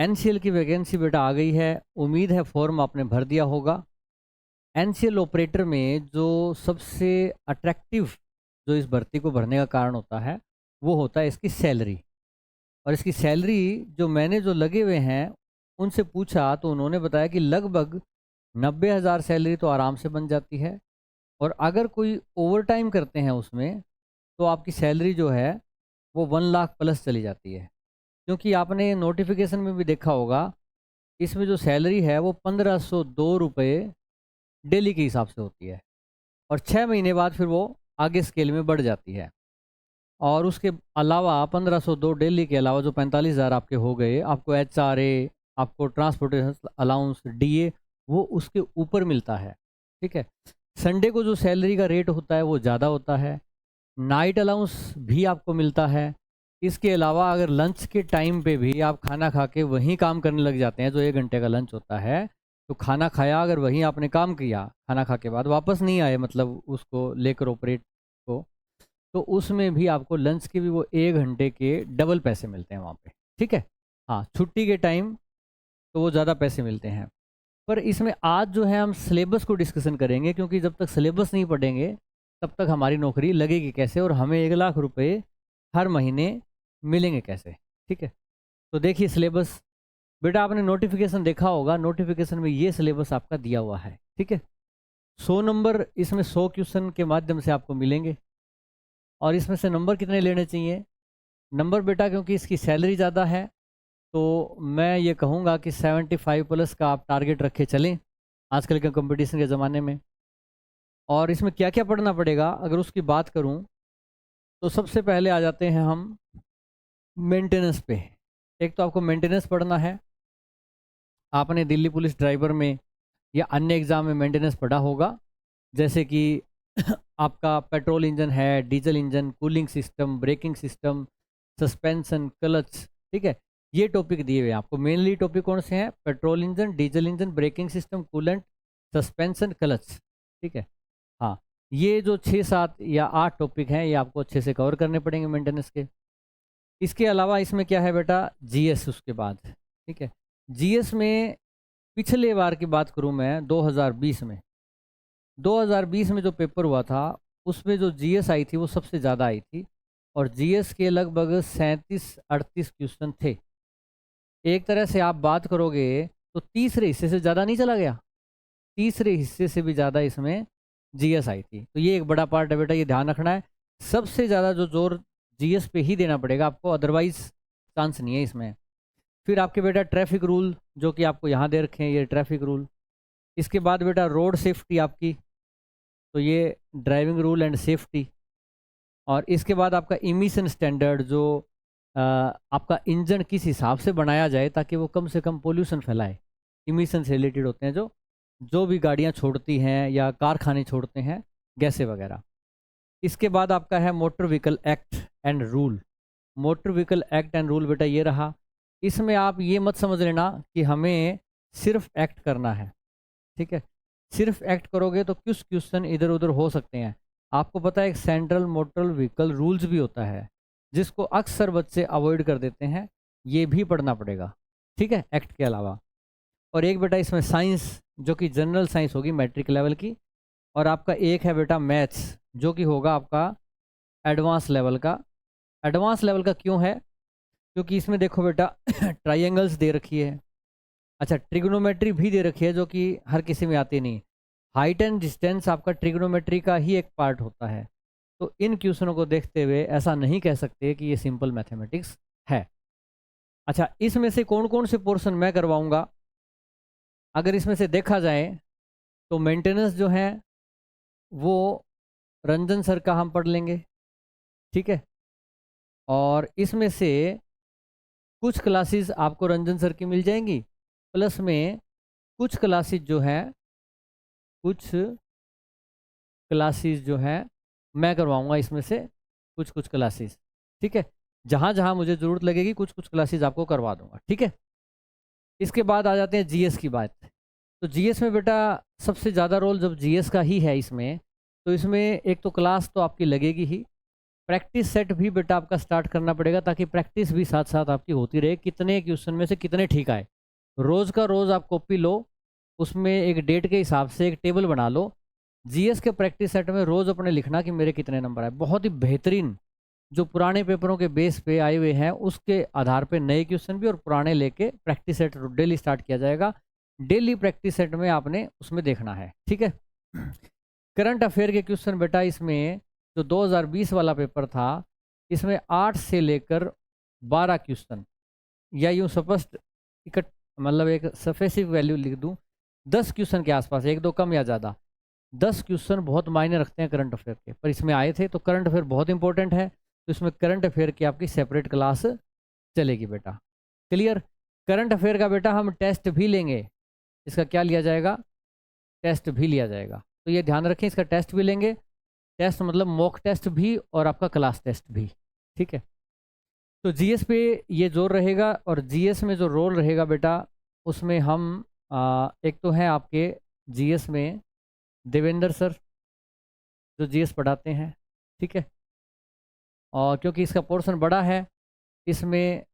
NCL की vacancy बेटा आ गई है। उम्मीद है फॉर्म आपने भर दिया होगा। एनसीएल ऑपरेटर में जो सबसे अट्रैक्टिव जो इस भर्ती को भरने का कारण होता है वो होता है इसकी सैलरी। और इसकी सैलरी जो मैंने जो लगे हुए हैं उनसे पूछा तो उन्होंने बताया कि लगभग 90,000 सैलरी तो आराम से बन जाती है। और अगर कोई ओवर टाइम करते हैं उसमें तो आपकी सैलरी जो है वो 1 लाख प्लस चली जाती है। क्योंकि आपने नोटिफिकेशन में भी देखा होगा, इसमें जो सैलरी है वो 1502 रुपये डेली के हिसाब से होती है। और 6 महीने बाद फिर वो आगे स्केल में बढ़ जाती है। और उसके अलावा 1502 डेली के अलावा जो 45,000 आपके हो गए, आपको HRA, आपको ट्रांसपोर्टेशन अलाउंस, DA वो उसके ऊपर मिलता है। ठीक है। संडे को जो सैलरी का रेट होता है वो ज़्यादा होता है। नाइट अलाउंस भी आपको मिलता है। इसके अलावा अगर लंच के टाइम पे भी आप खाना खा के वहीं काम करने लग जाते हैं, जो 1 घंटे का लंच होता है, तो खाना खाया अगर वहीं आपने काम किया, खाना खा के बाद वापस नहीं आए मतलब उसको लेकर ऑपरेट को, तो उसमें भी आपको लंच के भी वो 1 घंटे के डबल पैसे मिलते हैं वहाँ पे। ठीक है। हाँ, छुट्टी के टाइम तो वो ज़्यादा पैसे मिलते हैं। पर इसमें आज जो है हम सिलेबस को डिस्कशन करेंगे, क्योंकि जब तक सिलेबस नहीं पढ़ेंगे तब तक हमारी नौकरी लगेगी कैसे और हमें 1 लाख रुपए हर महीने मिलेंगे कैसे। ठीक है। तो देखिए सिलेबस, बेटा आपने नोटिफिकेशन देखा होगा, नोटिफिकेशन में ये सिलेबस आपका दिया हुआ है। ठीक है। 100 नंबर इसमें 100 क्वेश्चन के माध्यम से आपको मिलेंगे। और इसमें से नंबर कितने लेने चाहिए? नंबर बेटा क्योंकि इसकी सैलरी ज़्यादा है तो मैं ये कहूँगा कि 75 प्लस का आप टारगेट रखे चलें आजकल के कंपटीशन के ज़माने में। और इसमें क्या क्या पढ़ना पड़ेगा अगर उसकी बात करूँ तो सबसे पहले आ जाते हैं हम मेंटेनेंस पे। एक तो आपको मेंटेनेंस पढ़ना है। आपने दिल्ली पुलिस ड्राइवर में या अन्य एग्ज़ाम में मेंटेनेंस पढ़ा होगा, जैसे कि आपका पेट्रोल इंजन है, diesel engine, cooling system, braking system, suspension, clutch. ठीक है। ये टॉपिक दिए हुए हैं आपको। मेनली टॉपिक कौन से हैं? Petrol engine, diesel engine, braking system, coolant, suspension, clutch. ठीक है। हाँ, ये जो 6 7 या 8 टॉपिक हैं ये आपको अच्छे से कवर करने पड़ेंगे मेंटेनेंस के। इसके अलावा इसमें क्या है बेटा? जीएस उसके बाद। ठीक है। जीएस में पिछले बार की बात करूं मैं 2020 में, 2020 में जो पेपर हुआ था उसमें जो जीएस आई थी वो सबसे ज़्यादा आई थी। और जीएस के लगभग 37 38 क्वेश्चन थे। एक तरह से आप बात करोगे तो तीसरे हिस्से से ज़्यादा नहीं चला गया, तीसरे हिस्से से भी ज़्यादा इसमें जीएस आई थी। तो ये एक बड़ा पार्ट है बेटा, ये ध्यान रखना है। सबसे ज़्यादा जो जोर जीएस पे ही देना पड़ेगा आपको, अदरवाइज चांस नहीं है इसमें। फिर आपके बेटा ट्रैफिक रूल जो कि आपको यहाँ दे रखे हैं, ये ट्रैफिक रूल। इसके बाद बेटा रोड सेफ्टी आपकी, तो ये ड्राइविंग रूल एंड सेफ्टी। और इसके बाद आपका इमिशन स्टैंडर्ड, जो आपका इंजन किस हिसाब से बनाया जाए ताकि वो कम से कम पोल्यूशन फैलाए। इमिशन से रिलेटेड होते हैं जो जो भी गाड़ियाँ छोड़ती हैं या कारखाने छोड़ते हैं, गैसें वगैरह। इसके बाद आपका है motor vehicle act and rule. Motor vehicle act and rule बेटा ये रहा। इसमें आप ये मत समझ लेना कि हमें सिर्फ एक्ट करना है। ठीक है। सिर्फ एक्ट करोगे तो कुछ क्वेश्चन इधर उधर हो सकते हैं। आपको पता है एक सेंट्रल मोटर व्हीकल रूल्स भी होता है जिसको अक्सर बच्चे अवॉइड कर देते हैं, ये भी पढ़ना पड़ेगा। ठीक है, एक्ट के अलावा। और एक बेटा इसमें साइंस जो कि जनरल साइंस होगी मैट्रिक लेवल की। और आपका एक है बेटा मैथ्स जो कि होगा आपका एडवांस लेवल का। एडवांस लेवल का क्यों है? क्योंकि इसमें देखो बेटा ट्राइंगल्स दे रखी है। अच्छा, ट्रिग्नोमेट्री भी दे रखी है जो कि हर किसी में आती नहीं। हाइट एंड डिस्टेंस आपका ट्रिग्नोमेट्री का ही एक पार्ट होता है। तो इन क्वेश्चनों को देखते हुए ऐसा नहीं कह सकते कि ये सिंपल मैथमेटिक्स है। अच्छा, इसमें से कौन कौन से पोर्शन मैं करवाऊंगा? अगर इसमें से देखा जाए तो मेंटेनेंस जो है वो रंजन सर का हम पढ़ लेंगे। ठीक है। और इसमें से कुछ क्लासेस आपको रंजन सर की मिल जाएंगी, प्लस में कुछ क्लासेस जो है, कुछ क्लासेस जो है मैं करवाऊंगा इसमें से कुछ कुछ क्लासेस। ठीक है। जहाँ जहाँ मुझे ज़रूरत लगेगी कुछ कुछ क्लासेस आपको करवा दूंगा। ठीक है। इसके बाद आ जाते हैं जीएस की बात। तो जीएस में बेटा सबसे ज़्यादा रोल जब जीएस का ही है इसमें, तो इसमें एक तो क्लास तो आपकी लगेगी ही। प्रैक्टिस सेट भी बेटा आपका स्टार्ट करना पड़ेगा, ताकि प्रैक्टिस भी साथ साथ आपकी होती रहे, कितने क्वेश्चन में से कितने ठीक आए। रोज़ का रोज़ आप कॉपी लो, उसमें एक डेट के हिसाब से एक टेबल बना लो, जीएस के प्रैक्टिस सेट में रोज़ अपने लिखना कि मेरे कितने नंबर आए। बहुत ही बेहतरीन जो पुराने पेपरों के बेस पे आए हुए हैं उसके आधार पे नए क्वेश्चन भी और पुराने लेके प्रैक्टिस सेट डेली स्टार्ट किया जाएगा। डेली प्रैक्टिस सेट में आपने उसमें देखना है, ठीक है। करंट अफेयर के क्वेश्चन बेटा इसमें जो 2020 वाला पेपर था, इसमें 8 से लेकर 12 क्वेश्चन, या यूँ स्पष्ट इकट मतलब एक सफेसिव वैल्यू लिख दूं, 10 क्वेश्चन के आसपास, एक दो कम या ज़्यादा, 10 क्वेश्चन बहुत मायने रखते हैं करंट अफेयर के, पर इसमें आए थे। तो करंट अफेयर बहुत इंपॉर्टेंट है, तो इसमें करंट अफेयर की आपकी सेपरेट क्लास चलेगी बेटा। क्लियर। करंट अफेयर का बेटा हम टेस्ट भी लेंगे, इसका क्या लिया जाएगा, टेस्ट भी लिया जाएगा। तो ये ध्यान रखें, इसका टेस्ट भी लेंगे। टेस्ट मतलब मॉक टेस्ट भी और आपका क्लास टेस्ट भी, ठीक है। तो जीएस पे ये जोर रहेगा, और जीएस में जो रोल रहेगा बेटा उसमें हम एक तो है आपके जीएस में देवेंद्र सर जो जीएस पढ़ाते हैं, ठीक है। और क्योंकि इसका पोर्शन बड़ा है, इसमें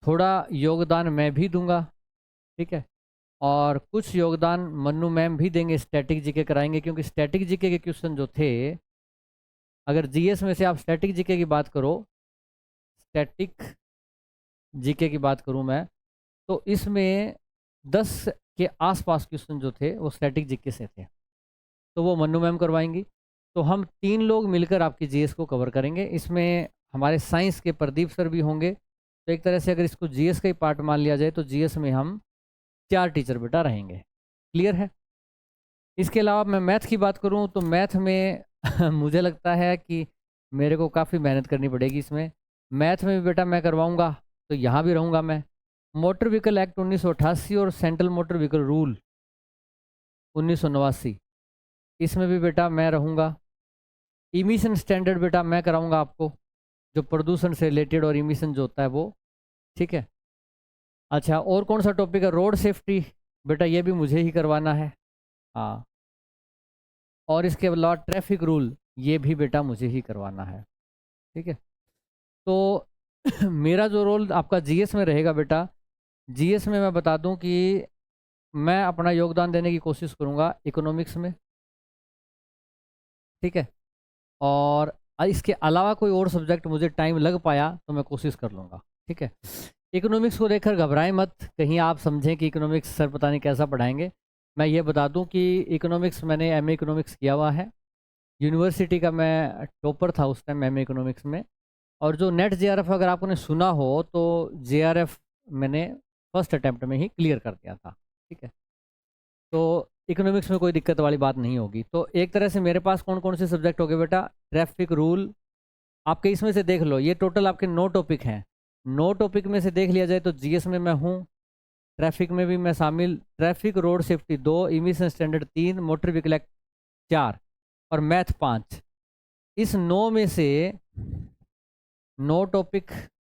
थोड़ा योगदान मैं भी दूंगा, ठीक है। और कुछ योगदान मन्नू मैम भी देंगे, स्टैटिक जीके कराएंगे, क्योंकि स्टैटिक जीके के क्वेश्चन जो थे, अगर जीएस में से आप स्टैटिक जीके की बात करो, स्टैटिक जीके की बात करूं मैं, तो इसमें 10 के आसपास क्वेश्चन जो थे वो स्टैटिक जीके से थे, तो वो मन्नू मैम करवाएंगी। तो हम 3 लोग मिलकर आपकी जीएस को कवर करेंगे। इसमें हमारे साइंस के प्रदीप सर भी होंगे, तो एक तरह से अगर इसको जीएस का ही पार्ट मान लिया जाए तो जीएस में हम 4 टीचर बेटा रहेंगे। क्लियर है। इसके अलावा मैं मैथ की बात करूं तो मैथ में मुझे लगता है कि मेरे को काफ़ी मेहनत करनी पड़ेगी इसमें। मैथ में भी बेटा मैं करवाऊंगा, तो यहाँ भी रहूँगा मैं। मोटर व्हीकल एक्ट 1988 और सेंट्रल मोटर व्हीकल रूल 1989, इसमें भी बेटा मैं रहूँगा। इमिशन स्टैंडर्ड बेटा मैं कराऊंगा आपको, जो प्रदूषण से रिलेटेड और इमिशन जो होता है वो, ठीक है। अच्छा, और कौन सा टॉपिक है, रोड सेफ्टी बेटा ये भी मुझे ही करवाना है, हाँ। और इसके अलावा ट्रैफिक रूल ये भी बेटा मुझे ही करवाना है, ठीक है। तो मेरा जो रोल आपका जीएस में रहेगा बेटा, जीएस में मैं बता दूं कि मैं अपना योगदान देने की कोशिश करूंगा इकोनॉमिक्स में, ठीक है। और इसके अलावा कोई और सब्जेक्ट मुझे टाइम लग पाया तो मैं कोशिश कर लूँगा, ठीक है। इकोनॉमिक्स को देखकर घबराएं मत, कहीं आप समझें कि इकोनॉमिक्स सर पता नहीं कैसा पढ़ाएंगे। मैं ये बता दूं कि इकोनॉमिक्स मैंने एमए इकोनॉमिक्स किया हुआ है, यूनिवर्सिटी का मैं टॉपर था उस टाइम एमए इकोनॉमिक्स में। और जो नेट जेआरएफ अगर आपने सुना हो तो जेआरएफ मैंने फर्स्ट अटैम्प्ट में ही क्लियर कर दिया था, ठीक है। तो इकोनॉमिक्स में कोई दिक्कत वाली बात नहीं होगी। तो एक तरह से मेरे पास कौन कौन से सब्जेक्ट हो गए बेटा, ट्रैफिक रूल आपके इसमें से देख लो, ये टोटल आपके 9 टॉपिक हैं। 9 टॉपिक में से देख लिया जाए तो जीएस में मैं हूँ, ट्रैफिक में भी मैं शामिल, traffic road safety 2, emission standard 3, motor vehicle act 4 और मैथ 5। इस 9 में से 9 टॉपिक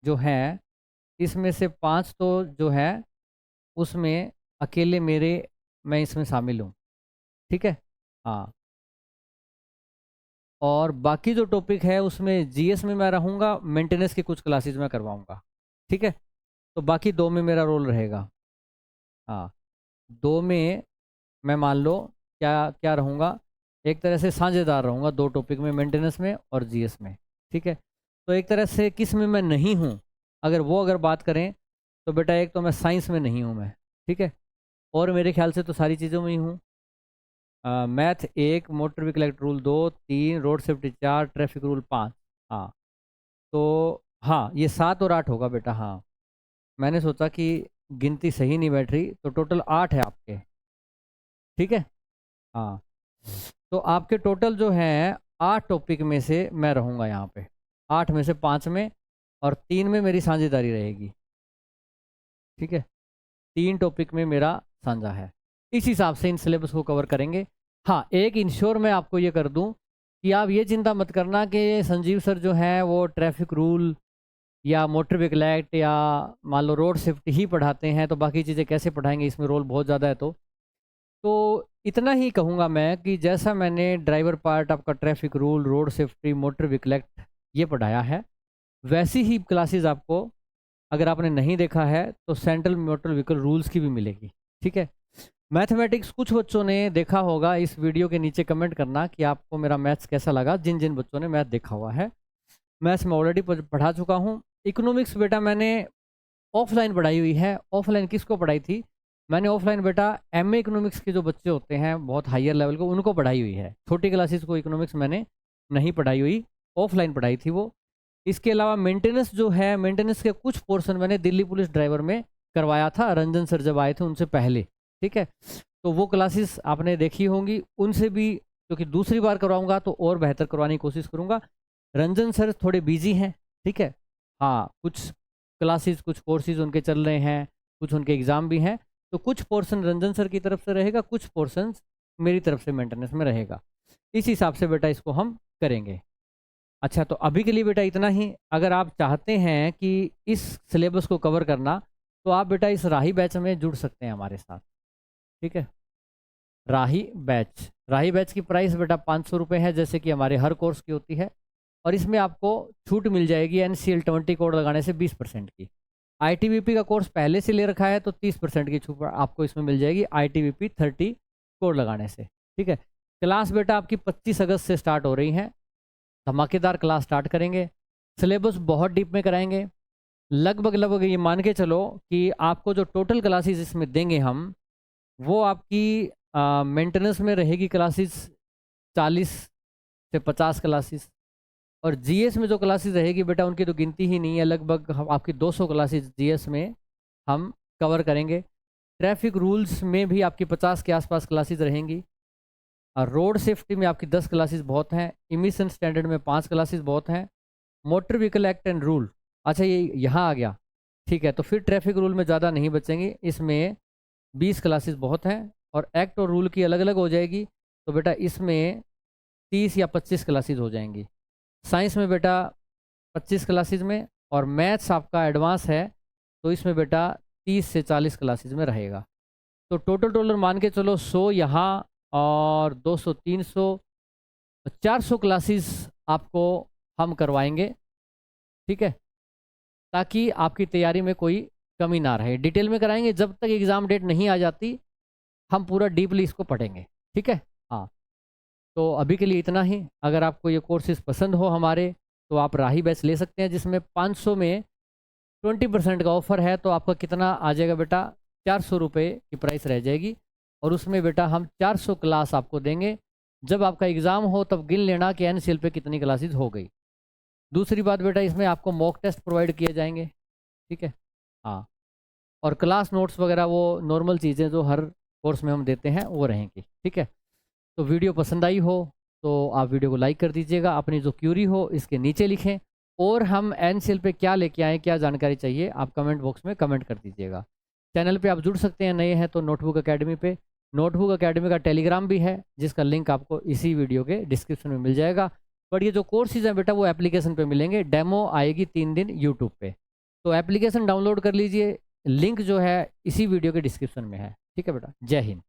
जो है, इसमें से 5 तो जो है उसमें अकेले मेरे मैं इसमें शामिल हूँ, ठीक है, हाँ। और बाकी जो टॉपिक है उसमें जीएस में मैं रहूँगा, मेंटेनेंस की कुछ क्लासेज मैं करवाऊँगा, ठीक है। तो बाकी 2 में मेरा रोल रहेगा, हाँ। 2 में मैं मान लो क्या क्या रहूँगा, एक तरह से साझेदार रहूँगा 2 टॉपिक में, मेंटेनेंस में और जीएस में, ठीक है। तो एक तरह से किस में मैं नहीं हूँ, अगर बात करें तो बेटा एक तो मैं साइंस में नहीं हूँ मैं, ठीक है। और मेरे ख्याल से तो सारी चीज़ों में ही हूँ। Math 1, motor vehicle act rule 2, 3, road safety 4, traffic rule 5, हाँ। तो हाँ, ये 7 और 8 होगा बेटा, हाँ। मैंने सोचा कि गिनती सही नहीं बैठ रही, तो टोटल 8 है आपके, ठीक है, हाँ। तो आपके टोटल जो है 8 टॉपिक में से मैं रहूँगा यहाँ पे, 8 में से 5 में, और 3 में मेरी साझेदारी रहेगी, ठीक है। 3 टॉपिक में मेरा साझा है। इस हिसाब से इन सिलेबस को कवर करेंगे। हाँ, एक इंश्योर मैं आपको ये कर दूं कि आप ये चिंता मत करना कि संजीव सर जो हैं वो ट्रैफिक रूल या मोटर व्हीकल एक्ट या मान लो रोड सेफ्टी ही पढ़ाते हैं, तो बाकी चीज़ें कैसे पढ़ाएंगे, इसमें रोल बहुत ज़्यादा है। तो इतना ही कहूँगा मैं कि जैसा मैंने ड्राइवर पार्ट आपका traffic rule, road safety, motor vehicle act ये पढ़ाया है। वैसी ही क्लासेस आपको, अगर आपने नहीं देखा है तो सेंट्रल मोटर व्हीकल रूल्स की भी मिलेगी। ठीक है। मैथमेटिक्स कुछ बच्चों ने देखा होगा, इस वीडियो के नीचे कमेंट करना कि आपको मेरा मैथ्स कैसा लगा, जिन जिन बच्चों ने मैथ देखा हुआ है। मैथ्स में ऑलरेडी पढ़ा चुका हूँ। इकोनॉमिक्स बेटा मैंने ऑफलाइन पढ़ाई हुई है। ऑफलाइन किसको पढ़ाई थी? मैंने ऑफलाइन बेटा एमए इकोनॉमिक्स के जो बच्चे होते हैं बहुत हायर लेवल को, उनको पढ़ाई हुई है। छोटी क्लासेस को इकोनॉमिक्स मैंने नहीं पढ़ाई हुई, ऑफलाइन पढ़ाई थी वो। इसके अलावा मेंटेनेंस जो है, मेंटेनेंस के कुछ पोर्शन मैंने दिल्ली पुलिस ड्राइवर में करवाया था, रंजन सर जब आए थे उनसे पहले। ठीक है, तो वो क्लासेस आपने देखी होंगी, उनसे भी क्योंकि दूसरी बार करवाऊंगा तो और बेहतर करवाने की कोशिश करूंगा। रंजन सर थोड़े बिजी हैं। ठीक है, हाँ, कुछ क्लासेस कुछ कोर्सेज उनके चल रहे हैं, कुछ उनके एग्ज़ाम भी हैं, तो कुछ पोर्शन रंजन सर की तरफ से रहेगा, कुछ पोर्शन मेरी तरफ से मेंटेनेंस में रहेगा। इस हिसाब से बेटा इसको हम करेंगे। अच्छा, तो अभी के लिए बेटा इतना ही। अगर आप चाहते हैं कि इस सिलेबस को कवर करना, तो आप बेटा इस राही बैच में जुड़ सकते हैं हमारे साथ। ठीक है, राही बैच की प्राइस बेटा 500 रुपये है, जैसे कि हमारे हर कोर्स की होती है। और इसमें आपको छूट मिल जाएगी NCL 20 कोड लगाने से 20% की। ITBP का कोर्स पहले से ले रखा है तो 30% की छूट आपको इसमें मिल जाएगी ITBP 30 कोड लगाने से। ठीक है, क्लास बेटा आपकी 25 अगस्त से स्टार्ट हो रही है। धमाकेदार क्लास स्टार्ट करेंगे, सिलेबस बहुत डीप में कराएंगे। लगभग ये मान के चलो कि आपको जो टोटल क्लासेस इसमें देंगे हम, वो आपकी मेंटेनेंस में रहेगी क्लासेस 40 से 50 क्लासेस, और जीएस में जो क्लासेस रहेगी बेटा उनकी तो गिनती ही नहीं है। लगभग आपकी 200 क्लासेस जीएस में हम कवर करेंगे। ट्रैफिक रूल्स में भी आपकी 50 के आसपास क्लासेस रहेंगी। और रोड सेफ्टी में आपकी 10 क्लासेस बहुत हैं। इमिशन स्टैंडर्ड में 5 क्लासेस बहुत हैं। Motor vehicle act and rule, अच्छा ये यहाँ आ गया। ठीक है, तो फिर ट्रैफिक रूल में ज़्यादा नहीं बचेंगी, इसमें 20 क्लासेस बहुत हैं। और एक्ट और रूल की अलग अलग हो जाएगी, तो बेटा इसमें 30 या 25 क्लासेस हो जाएंगी। साइंस में बेटा 25 क्लासेस में, और मैथ्स आपका एडवांस है तो इसमें बेटा 30 से 40 क्लासेस में रहेगा। तो टोटल मान के चलो 100 यहाँ और 200 300 400 क्लासेस आपको हम करवाएंगे। ठीक है, ताकि आपकी तैयारी में कोई कमी ना रहे। डिटेल में कराएंगे, जब तक एग्ज़ाम डेट नहीं आ जाती हम पूरा डीपली इसको पढ़ेंगे। ठीक है, हाँ, तो अभी के लिए इतना ही। अगर आपको ये कोर्सेज पसंद हो हमारे, तो आप राही बैच ले सकते हैं, जिसमें 500 में 20% का ऑफर है। तो आपका कितना आ जाएगा बेटा? 400 रुपये की प्राइस रह जाएगी। और उसमें बेटा हम 400 क्लास आपको देंगे। जब आपका एग्ज़ाम हो तब गिन लेना कि NCL पे कितनी क्लासेज हो गई। दूसरी बात बेटा, इसमें आपको मॉक टेस्ट प्रोवाइड किए जाएंगे। ठीक है, हाँ, और क्लास नोट्स वगैरह वो नॉर्मल चीज़ें जो हर कोर्स में हम देते हैं वो रहेंगी। ठीक है, तो वीडियो पसंद आई हो तो आप वीडियो को लाइक कर दीजिएगा। अपनी जो क्यूरी हो इसके नीचे लिखें, और हम NCL पे क्या लेके आएँ, क्या जानकारी चाहिए, आप कमेंट बॉक्स में कमेंट कर दीजिएगा। चैनल पे आप जुड़ सकते हैं, नए हैं तो नोटबुक अकेडमी पे। नोटबुक अकेडमी का टेलीग्राम भी है, जिसका लिंक आपको इसी वीडियो के डिस्क्रिप्शन में मिल जाएगा। बट ये जो कोर्सेज हैं बेटा वो एप्लीकेशन पे मिलेंगे, डेमो आएगी 3 दिन यूट्यूब पे। तो एप्लीकेशन डाउनलोड कर लीजिए, लिंक जो है इसी वीडियो के डिस्क्रिप्शन में है। ठीक है बेटा, जय हिंद।